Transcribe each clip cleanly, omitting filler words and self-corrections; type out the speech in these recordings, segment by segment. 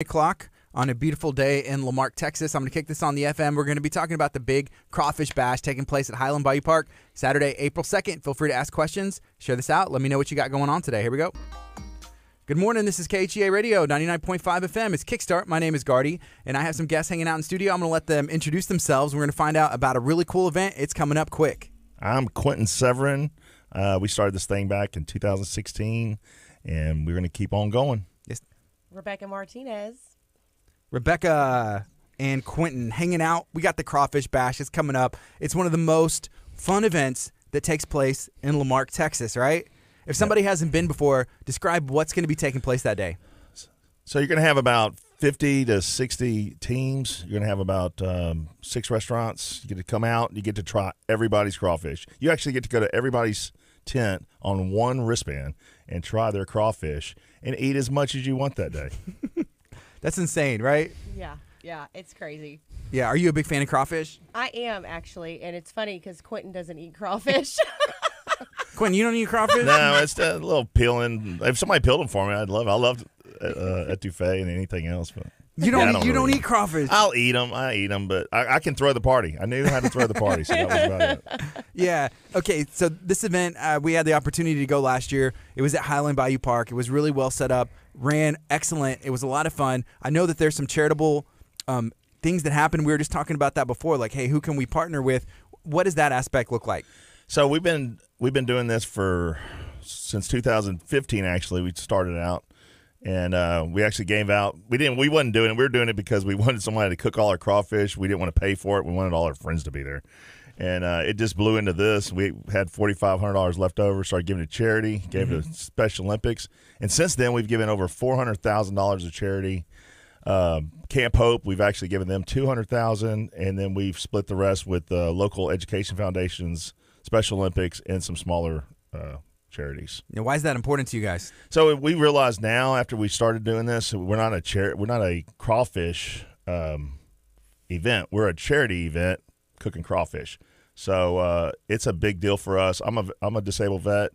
O'clock on a beautiful day in Marque, Texas. I'm going to kick this on the FM. We're going to be talking about the Big Crawfish Bash taking place at Highland Bayou Park Saturday, April 2nd. Feel free to ask questions. Share this out. Let me know what you got going on today. Here we go. Good morning. This is KHEA Radio, 99.5 FM. It's Kickstart. My name is Gardy, and I have some guests hanging out in studio. I'm going to let them introduce themselves. We're going to find out about a really cool event. It's coming up quick. I'm Quentin Severin. We started this thing back in 2016, and we're going to keep on going. Yes. Rebecca Martinez. Rebecca and Quentin hanging out. We got the Crawfish Bash. It's coming up. It's one of the most fun events that takes place in Marque, Texas, right? If somebody hasn't been before, describe what's going to be taking place that day. So you're going to have about 50 to 60 teams. You're going to have about 6 restaurants. You get to come out. You get to try everybody's crawfish. You actually get to go to everybody's tent on one wristband and try their crawfish and eat as much as you want that day. That's insane, right? Yeah, it's crazy. Yeah, are you a big fan of crawfish? I am, actually, and it's funny because Quentin doesn't eat crawfish. Quentin, you don't eat crawfish? No, it's a little peeling. If somebody peeled them for me, I'd love it. I love etouffee and anything else. But you don't eat crawfish? I'll eat them. I eat them, but I can throw the party. I knew how to throw the party, so that was about it. Yeah. Okay, so this event, we had the opportunity to go last year. It was at Highland Bayou Park. It was really well set up, ran excellent. It was a lot of fun. I know that there's some charitable things that happen. We were just talking about that before, like, hey, who can we partner with? What does that aspect look like? So we've been doing this since 2015. Actually, we started out, and we actually gave out. We wasn't doing it. We were doing it because we wanted somebody to cook all our crawfish. We didn't want to pay for it. We wanted all our friends to be there, and it just blew into this. We had $4,500 left over. Started giving it to charity. Gave it to Special Olympics, and since then we've given over $400,000 to charity. Camp Hope, we've actually given them $200,000, and then we've split the rest with local education foundations, Special Olympics, and some smaller charities. Now, why is that important to you guys? So we realize now, after we started doing this, we're not a crawfish event. We're a charity event cooking crawfish. So it's a big deal for us. I'm a disabled vet,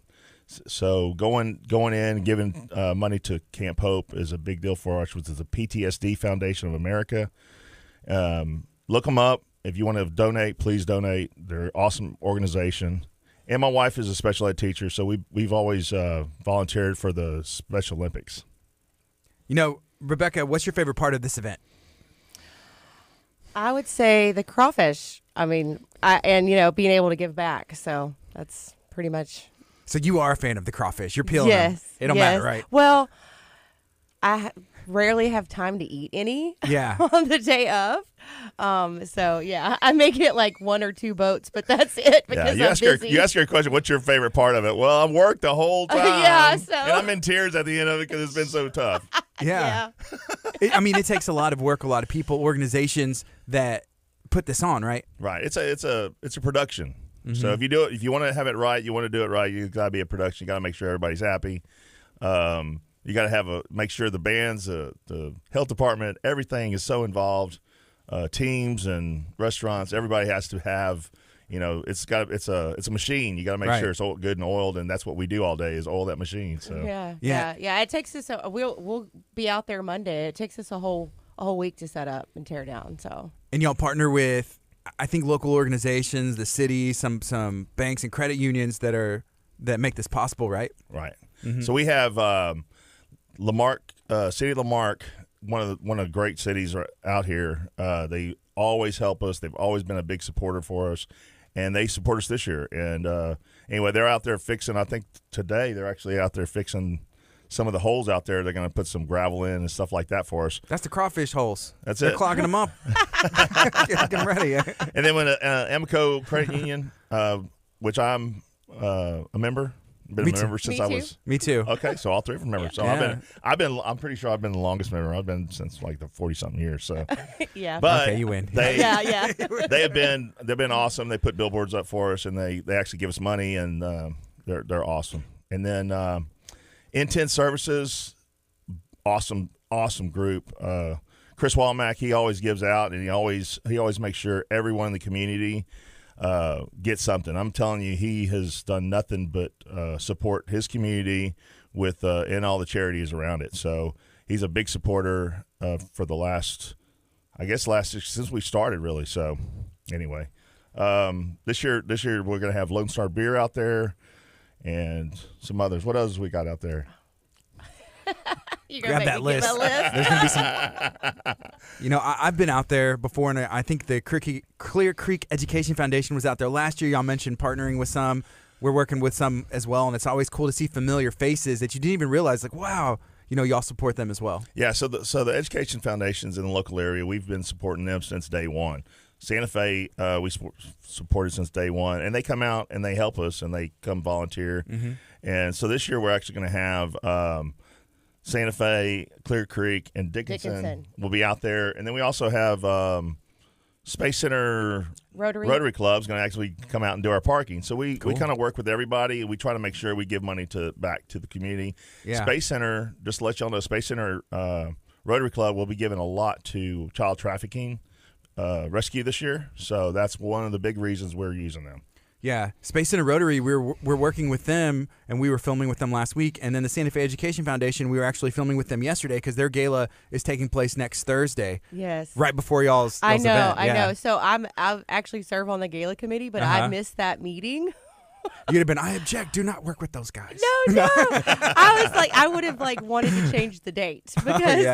so going in and giving money to Camp Hope is a big deal for us, which is the PTSD Foundation of America. Look them up. If you want to donate, please donate. They're an awesome organization. And my wife is a special ed teacher, so we've always volunteered for the Special Olympics. You know, Rebecca, what's your favorite part of this event? I would say the crawfish. I mean, being able to give back. So that's pretty much. So you are a fan of the crawfish. You're peeling them. It don't matter, right? Well, I rarely have time to eat any on the day of. So, yeah, I make it like 1 or 2 boats, but that's it because I'm busy. You ask her a question, what's your favorite part of it? Well, I've worked the whole time. And I'm in tears at the end of it because it's been so tough. Yeah. It takes a lot of work, a lot of people, organizations that put this on, right? Right. It's a production. Mm-hmm. So if you want to have it right, you want to do it right, you got to be a production. You got to make sure everybody's happy. You got to make sure the bands, the health department, everything is so involved. Teams and restaurants, everybody has to have. It's a machine. You got to make sure it's all good and oiled, and that's what we do all day is oil that machine. So yeah. It takes us. We'll be out there Monday. It takes us a whole week to set up and tear down. So and y'all partner with, I think, local organizations, the city, some banks and credit unions that make this possible, right? Right. Mm-hmm. So we have Marque, City of Marque, one of the great cities out here. They always help us. They've always been a big supporter for us, and they support us this year. And anyway, they're out there fixing. I think today they're actually out there fixing some of the holes out there. They're going to put some gravel in and stuff like that for us. That's the crawfish holes. That's They're it. clogging them up. Getting ready. And then when Amoco Credit Union, which I'm a member. Been a member since I was. Me too. Okay, so all 3 of them members. So I'm pretty sure I've been the longest member. I've been since like the 40-something years. So yeah. But okay, you win. They've been awesome. They put billboards up for us, and they actually give us money, and they're awesome. And then Intent Services, awesome group. Chris Walmack, he always gives out, and he always makes sure everyone in the community get something. I'm telling you, he has done nothing but support his community with and all the charities around it. So he's a big supporter. for the last since we started, really. So anyway, this year we're going to have Lone Star Beer out there and some others. What else we got out there? Grab that list. There's going to be some. I've been out there before, and I think the Clear Creek Education Foundation was out there last year. Y'all mentioned partnering with some. We're working with some as well, and it's always cool to see familiar faces that you didn't even realize. Like, wow, y'all support them as well. Yeah. So the education foundations in the local area, we've been supporting them since day one. Santa Fe, we supported since day one, and they come out and they help us, and they come volunteer. Mm-hmm. And so this year we're actually going to have Santa Fe, Clear Creek, and Dickinson will be out there. And then we also have Space Center Rotary Club's going to actually come out and do our parking. So we kind of work with everybody. We try to make sure we give money back to the community. Yeah. Space Center, just to let y'all know, Space Center Rotary Club will be giving a lot to child trafficking rescue this year. So that's one of the big reasons we're using them. Yeah, Space Center Rotary, we're working with them, and we were filming with them last week. And then the Santa Fe Education Foundation, we were actually filming with them yesterday because their gala is taking place next Thursday. Yes. Right before y'all's event. I know. So I actually serve on the gala committee, but I missed that meeting. You'd have been, I object, do not work with those guys. No. I was like, I would have wanted to change the date because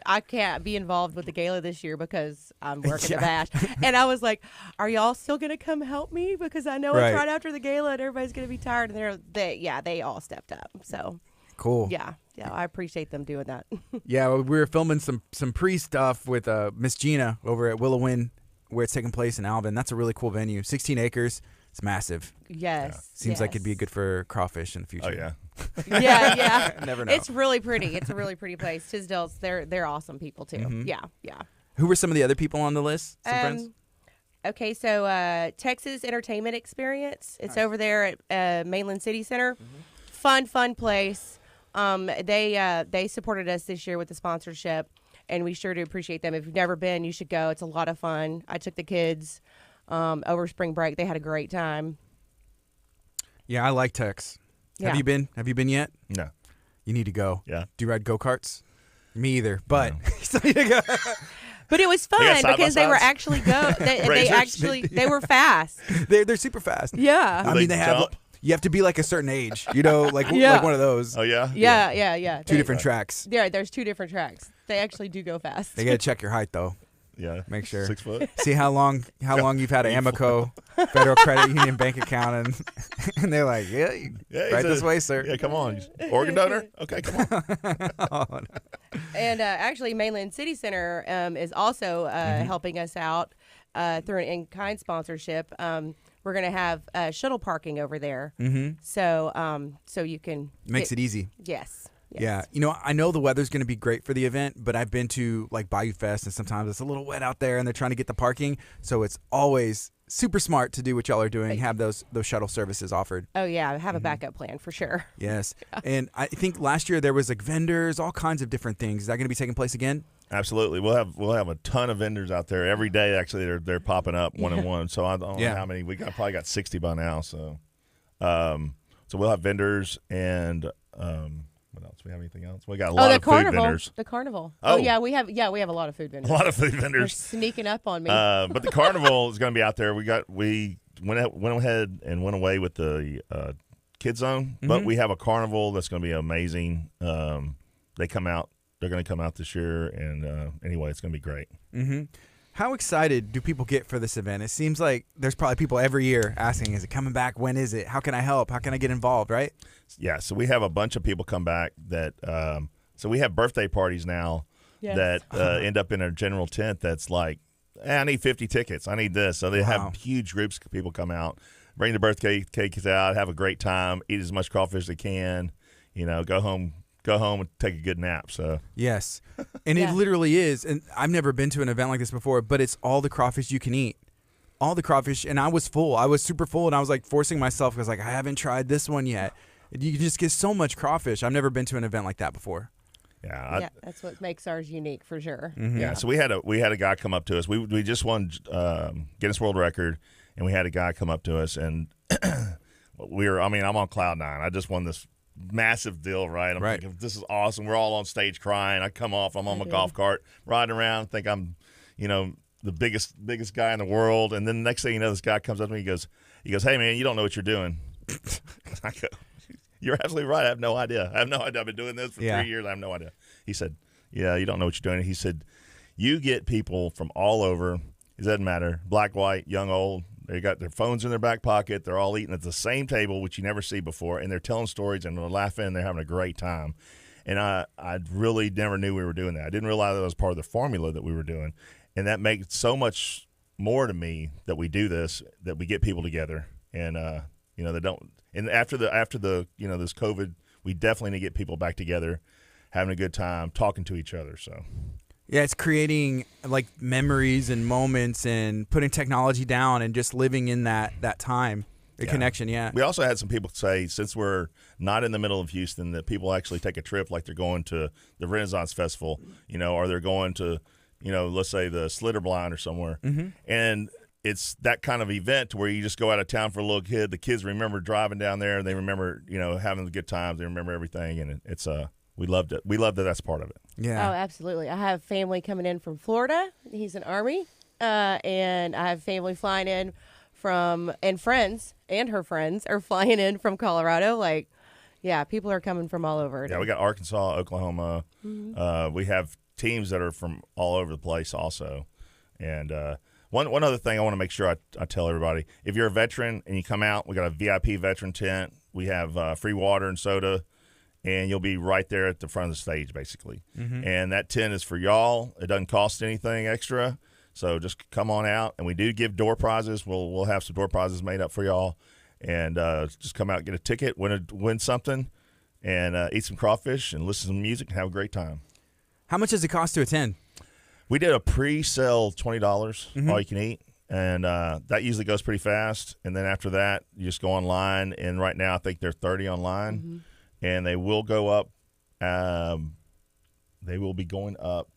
I can't be involved with the gala this year because I'm working the bash. And I was like, are y'all still going to come help me? Because I know it's right after the gala and everybody's going to be tired. And they all stepped up. So cool. Yeah, I appreciate them doing that. Yeah, we were filming some pre-stuff with Miss Gina over at Willow Wind, where it's taking place in Alvin. That's a really cool venue. 16 acres. It's massive. Yes. Yeah. Seems like it'd be good for crawfish in the future. Oh, yeah. yeah. Never know. It's really pretty. It's a really pretty place. Tisdale's, they're awesome people, too. Mm-hmm. Yeah. Who were some of the other people on the list? Some friends? Okay, so Texas Entertainment Experience. It's over there at Mainland City Center. Mm-hmm. Fun place. They supported us this year with the sponsorship, and we sure do appreciate them. If you've never been, you should go. It's a lot of fun. I took the kids. Over spring break, they had a great time. Yeah, I like Tex. Yeah. Have you been? Have you been yet? No. You need to go. Yeah. Do you ride go-karts? Me either, but still need to go. But it was fun because they were actually they were fast. They're super fast. Yeah. I mean, they have. You have to be like a certain age, like one of those. Oh yeah. Yeah. Two different tracks. Yeah, there's two different tracks. They actually do go fast. They got to check your height though. Yeah, make sure 6 foot. See how long you've had an Amoco Federal Credit Union bank account, and they're like, right this way, sir. Yeah, come on, organ donor. Okay, come on. And actually, Mainland City Center is also helping us out through an in-kind sponsorship. We're gonna have shuttle parking over there, so you can makes it easy. Yes. Yeah, I know the weather's going to be great for the event, but I've been to Bayou Fest, and sometimes it's a little wet out there, and they're trying to get the parking. So it's always super smart to do what y'all are doing, have those shuttle services offered. Oh yeah, have a backup plan for sure. Yes, and I think last year there was vendors, all kinds of different things. Is that going to be taking place again? Absolutely, we'll have a ton of vendors out there every day. Actually, they're popping up one and one. So I don't know how many. Probably got 60 by now. So, we'll have vendors and. What else? We have anything else? We got a lot of food vendors. The carnival. Oh yeah, we have a lot of food vendors. A lot of food vendors. They're sneaking up on me. But the carnival is going to be out there. We went ahead and went away with the kid zone, but we have a carnival that's going to be amazing. They come out. They're going to come out this year, and anyway, it's going to be great. Mm-hmm. How excited do people get for this event? It seems like there's probably people every year asking, is it coming back? When is it? How can I help? How can I get involved, right? Yeah, so we have a bunch of people come back that so we have birthday parties now that end up in a general tent that's like, I need 50 tickets. I need this. So they have huge groups of people come out, bring the birthday cakes out, have a great time, eat as much crawfish as they can, go home and take a good nap. So yes, and it literally is. And I've never been to an event like this before, but it's all the crawfish you can eat, all the crawfish. And I was full. I was super full, and I was like forcing myself because I haven't tried this one yet. You just get so much crawfish. I've never been to an event like that before. Yeah, that's what makes ours unique for sure. Mm-hmm. Yeah, so we had a guy come up to us. We just won Guinness World Record, and we had a guy come up to us, and I'm on cloud nine. I just won this massive deal, right? I'm Right. thinking, this is awesome. We're all on stage crying. I come off, I'm on my golf cart, riding around, think I'm, the biggest guy in the world. And then the next thing you know, this guy comes up to me, he goes, hey, man, you don't know what you're doing. I go, you're absolutely right. I have no idea. I've been doing this for 3 years. I have no idea. He said, yeah, you don't know what you're doing. He said, you get people from all over. It doesn't matter. Black, white, young, old. They got their phones in their back pocket. They're all eating at the same table, which you never see before, and they're telling stories and they're laughing and they're having a great time. And I really never knew we were doing that. I didn't realize that was part of the formula that we were doing, and that makes so much more to me that we do this, that we get people together, and they don't. And after the this COVID, we definitely need to get people back together, having a good time, talking to each other. So. Yeah, it's creating like memories and moments and putting technology down and just living in that time, the connection, We also had some people say, since we're not in the middle of Houston, that people actually take a trip, like they're going to the Renaissance Festival, or they're going to, let's say the Slitterblind or somewhere. Mm-hmm. And it's that kind of event where you just go out of town for a little kid. The kids remember driving down there. They remember, having the good times. They remember everything. And it's we loved it. We loved that that's part of it. Yeah. Oh, absolutely. I have family coming in from Florida. He's an Army. And I have family flying in and friends and her friends are flying in from Colorado. Like, yeah, people are coming from all over. Yeah, we got Arkansas, Oklahoma. Mm-hmm. We have teams that are from all over the place also. And one other thing I want to make sure I tell everybody, if you're a veteran and you come out, we got a VIP veteran tent. We have free water and soda. And you'll be right there at the front of the stage, basically. Mm-hmm. And that tent is for y'all. It doesn't cost anything extra. So just come on out. And we do give door prizes. We'll have some door prizes made up for y'all. And just come out, get a ticket, win something, and eat some crawfish and listen to some music and have a great time. How much does it cost to attend? We did a pre-sale $20, all you can eat. And that usually goes pretty fast. And then after that, you just go online. And right now I think they're $30 online. Mm-hmm. And they will go up. They will be going up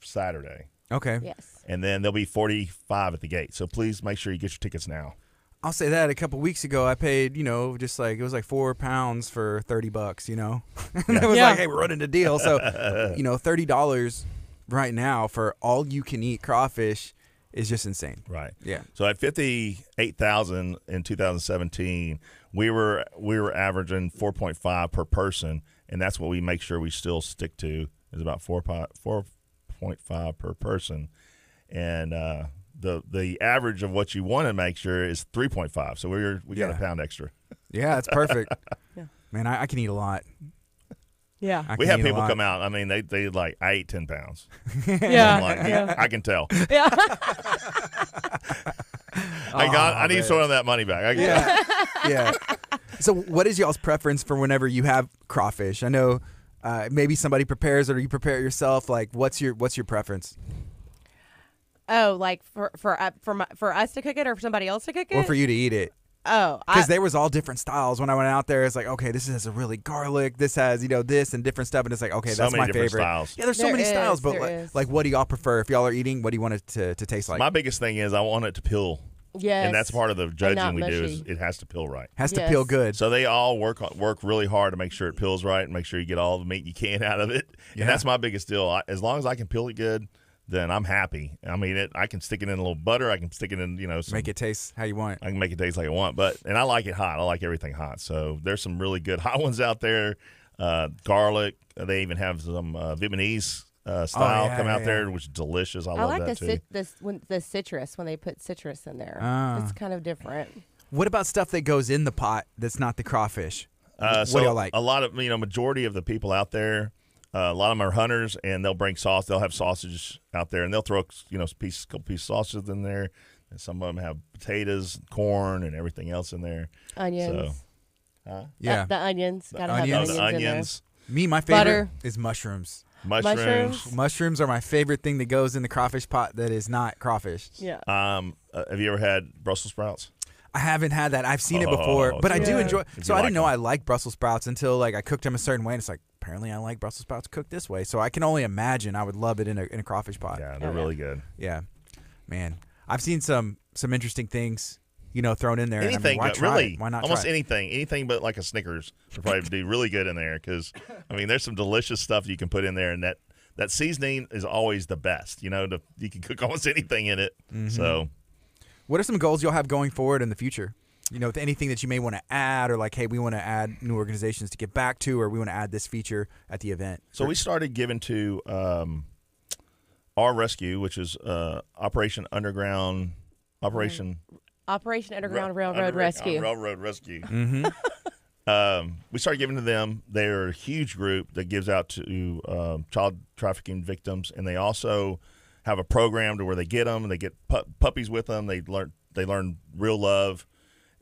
Saturday. Okay. Yes. And then there'll be 45 at the gate. So please make sure you get your tickets now. I'll say that a couple weeks ago, I paid, just like it was like £4 for $30, and it was like, hey, we're running a deal. So, $30 right now for all you can eat crawfish is just insane. Right. Yeah. So at 58,000 in 2017, we were averaging 4.5 per person, and that's what we make sure we still stick to, is about 4.5 per person. And the average of what you want to make sure is 3.5. So we got a pound extra. Yeah, that's perfect. Man, I can eat a lot. Yeah. We have people come out. I mean, they like, I ate 10 pounds. Yeah. I'm like, I can tell. Yeah. I need some of that money back. Yeah. So what is y'all's preference for whenever you have crawfish? I know maybe somebody prepares it or you prepare it yourself. Like, what's your preference? Oh, like for us to cook it or for somebody else to cook it? Or for you to eat it? Oh, because there was all different styles when I went out there. It's like, okay, this has a really garlic. This has this and different stuff, and it's like, okay, that's my favorite. Styles. Yeah, there's so many styles, but like, what do y'all prefer? If y'all are eating, what do you want it to taste like? My biggest thing is I want it to peel. Yes, and that's part of the judging we do. Is mushy. it has to peel right. Has to peel good. So they all work really hard to make sure it peels right and make sure you get all the meat you can out of it. Yeah. And that's my biggest deal. As long as I can peel it good, then I'm happy. I mean, I can stick it in a little butter. I can stick it in, make it taste how you want it. I can make it taste like I want, and I like it hot. I like everything hot. So there's some really good hot ones out there. Garlic. They even have some Vietnamese style come out there, which is delicious. I love like that too. the citrus, when they put citrus in there. It's kind of different. What about stuff that goes in the pot that's not the crawfish? What so do y'all like? A lot of, majority of the people out there, a lot of them are hunters, and they'll bring sauce. They'll have sausage out there, and they'll throw a couple pieces of sausage in there. And some of them have potatoes, corn, and everything else in there. Onions. So, yeah, the onions. Gotta have onions. The onions. Me, my favorite Butter. is mushrooms. Mushrooms are my favorite thing that goes in the crawfish pot that is not crawfish. Yeah. Have you ever had Brussels sprouts? I haven't had that. I've seen it before, but I do enjoy. So I didn't know them. I liked Brussels sprouts until I cooked them a certain way, and it's like, apparently I like Brussels sprouts cooked this way. So I can only imagine I would love it in a crawfish pot. Yeah, they're really good. Yeah, man, I've seen some interesting things thrown in there. Anything, why but try really, it? Why not almost try it? anything but like a Snickers would probably do really good in there because, there's some delicious stuff you can put in there, and that seasoning is always the best. You can cook almost anything in it. Mm-hmm. So, what are some goals you'll have going forward in the future? With anything that you may want to add, or like, hey, we want to add new organizations to get back to, or we want to add this feature at the event. So we started giving to our rescue, which is Operation Underground Railroad Rescue. Railroad Rescue. Mm-hmm. We started giving to them. They're a huge group that gives out to child trafficking victims, and they also have a program to where they get them and they get puppies with them. They learn real love,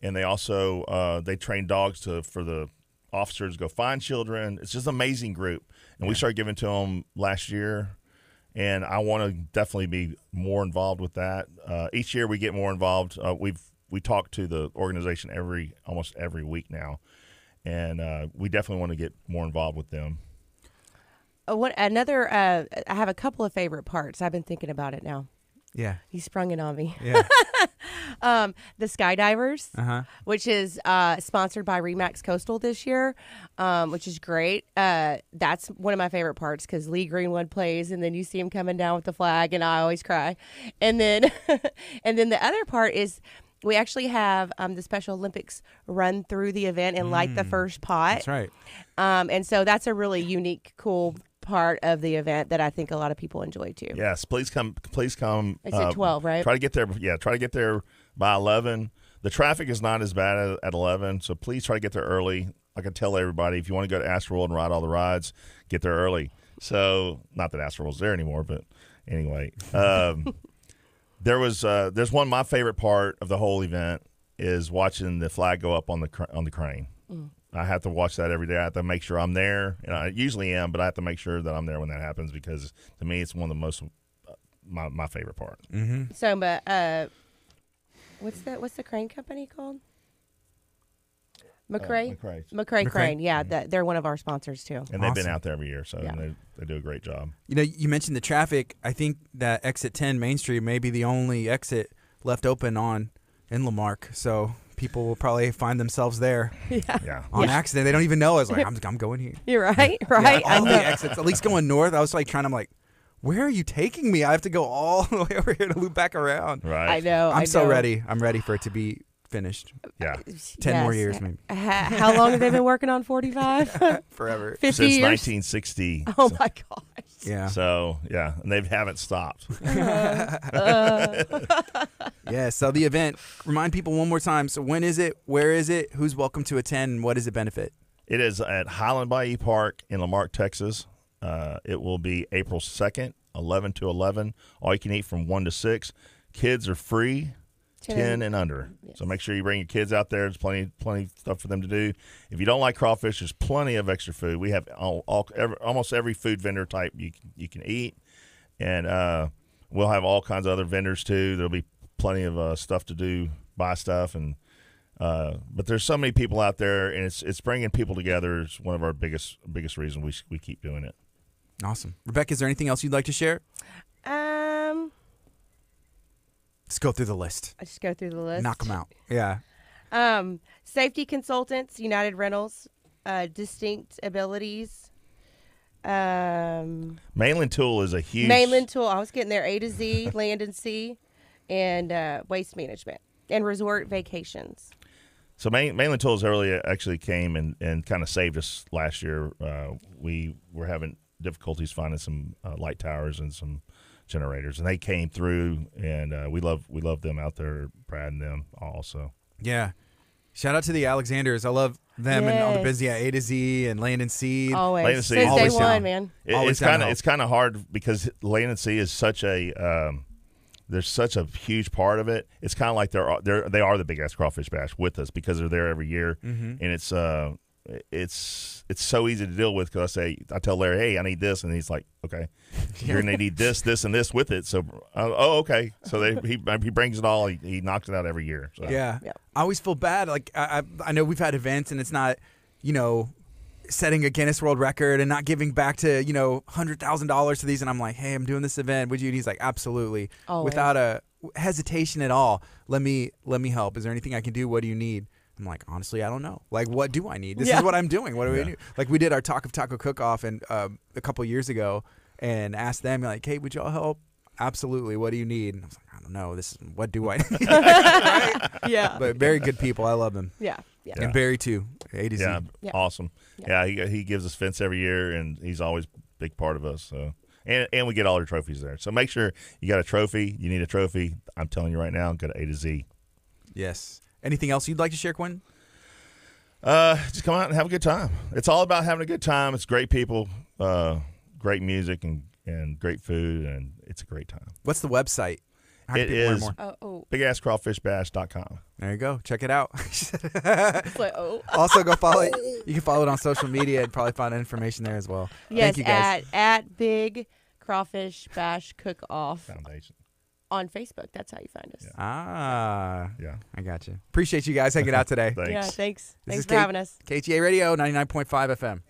and they also they train dogs for the officers to go find children. It's just an amazing group, and we started giving to them last year. And I want to definitely be more involved with that. Each year we get more involved. We talk to the organization almost every week now, and we definitely want to get more involved with them. I have a couple of favorite parts. I've been thinking about it now. Yeah. He sprung it on me. Yeah. The Skydivers, Uh-huh. which is sponsored by Remax Coastal this year, which is great. That's one of my favorite parts because Lee Greenwood plays, and then you see him coming down with the flag, and I always cry. And then, and then the other part is we actually have the Special Olympics run through the event and light the first pot. That's right. And so that's a really unique, cool part of the event that I think a lot of people enjoy too. Yes, please come. It's at 12, right? Try to get there. Yeah, try to get there by 11. The traffic is not as bad at 11, so please try to get there early. I can tell everybody if you want to go to Astroworld and ride all the rides, get there early. So not that Astroworld's there anymore, but anyway, there's my favorite part of the whole event is watching the flag go up on the crane. I have to watch that every day. I have to make sure I'm there, and I usually am, but I have to make sure that I'm there when that happens because to me it's one of the most my favorite part. Mm-hmm. So, but what's the crane company called? McCrae Crane. Yeah, they're one of our sponsors too. And they've been Awesome. out there every year, so they do a great job. You mentioned the traffic. I think that exit 10 Main Street may be the only exit left open in La Marque, so people will probably find themselves there on accident. They don't even know. I was like, I'm going here. You're right, right. Yeah, all the exits, at least going north. I was like I'm like, where are you taking me? I have to go all the way over here to loop back around. Right. I know. I'm so ready. I'm ready for it to be finished. Yeah. 10 more years, maybe. How long have they been working on 45? Forever. 50 Since years? 1960. Oh my gosh. Yeah. So, and they haven't stopped. Yeah, so the event, remind people one more time. So when is it? Where is it? Who's welcome to attend? And what does it benefit? It is at Highland Bayou Park in La Marque, Texas. It will be April 2nd, 11 to 11. All you can eat from 1 to 6. Kids are free, 10 and under. Yes. So make sure you bring your kids out there. There's plenty of stuff for them to do. If you don't like crawfish, there's plenty of extra food. We have almost every food vendor type you can eat. And we'll have all kinds of other vendors too. There'll be plenty of stuff to do, buy stuff. And but there's so many people out there, and it's bringing people together. It's one of our biggest reasons we keep doing it. Awesome. Rebecca, is there anything else you'd like to share? Let's go through the list. I just go through the list. Knock them out. Yeah. Safety consultants, United Rentals, Distinct Abilities. Mainland Tool is a huge... Mainland Tool. I was getting there. A to Z, Land and Sea, and Waste Management, and Resort Vacations. So Mainland Tools actually came and kind of saved us last year. We were having difficulties finding some light towers and some generators, and they came through, and we love them out there, Brad and them also. Yeah. Shout out to the Alexanders. I love them and all the busy A to Z and Land and Sea. Always. Land and Sea. Since Always day one, down. man. It's kind of hard because Land and Sea is such a there's such a huge part of it. It's kind of like they are the Big Crawfish Bash with us because they're there every year, and it's so easy to deal with because I tell Larry, hey, I need this, and he's like, okay, you're gonna need this, this, and this with it. So okay, so he brings it all. He knocks it out every year. So. Yeah. I always feel bad. Like I know we've had events and it's not, setting a Guinness World Record and not giving back to $100,000 to these, and I'm like, hey, I'm doing this event. Would you? And he's like, absolutely. Always. Without hesitation at all. Let me help. Is there anything I can do? What do you need? I'm like, honestly, I don't know. Like, what do I need? This is what I'm doing. What do we do? Like, we did our Talk of Taco cook-off and a couple years ago, and asked them, like, hey, would y'all help? Absolutely. What do you need? And I was like, I don't know. What do I need? Right? Yeah. But very good people. I love them. Yeah. And Barry too. A to Z. Yeah, awesome. Yeah, he gives us fence every year, and he's always a big part of us. So, and we get all our trophies there. So make sure you got a trophy. You need a trophy. I'm telling you right now, go to A to Z. Yes. Anything else you'd like to share, Quentin? Just come out and have a good time. It's all about having a good time. It's great people, great music, and great food, and it's a great time. What's the website? How can It people learn is more? bigasscrawfishbash.com. There you go. Check it out. It's like, Also, go follow it. You can follow it on social media and probably find information there as well. Yes, Thank you, guys. at Big Crawfish Bash Cook Off Foundation. on Facebook. That's how you find us. Yeah. I got you. Appreciate you guys hanging out today. Thanks. Yeah, thanks. This Thanks is for having us. KHEA Radio 99.5 FM.